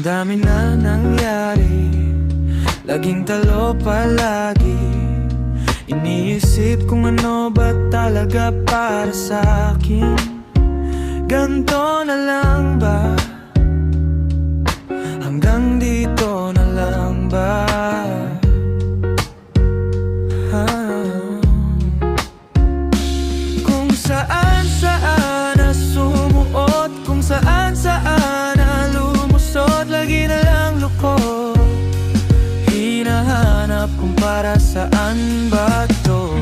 dami na nangyari, laging talo palagi. Iniisip kung ano ba talaga para sa akin. Ganto na lang ba? Hanggang dito na lang ba? Kung saan-saan na sumuot, kung saan-saan na lumusot, lagi na lang lukot. Hinahanap kung para saan ba to?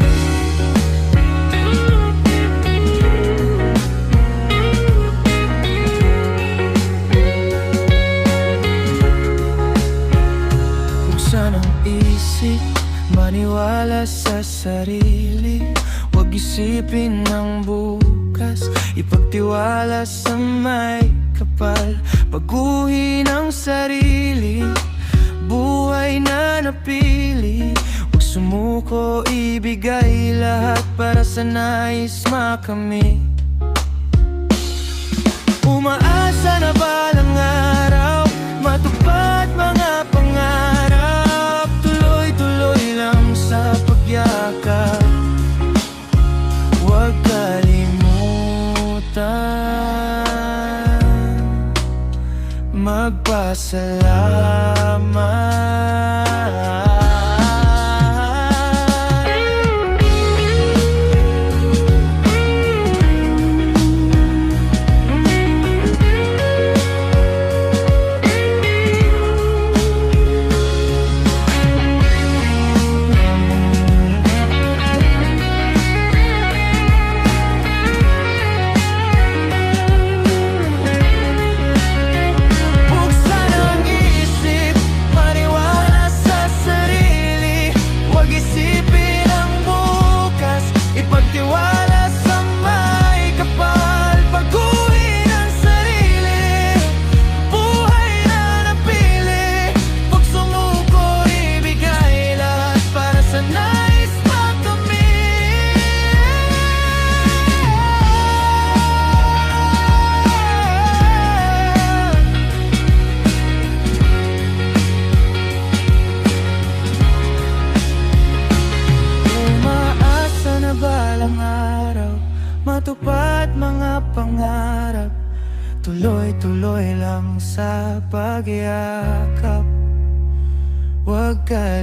Buksan ang isip, maniwala sa sarili. Huwag isipin ng bukas, ipagtiwala sa may kapal. Baguhin ang sarili, buhay na napili. Huwag sumuko, ibigay lahat para sa nais makamit. Umaasa na balang araw, matupad mga pangarap. Tuloy-tuloy lang sa pagyakap, huwag kalimutan magpasalamat. Matupad mga pangarap, tuloy-tuloy lang sa pagyakap, huwag ka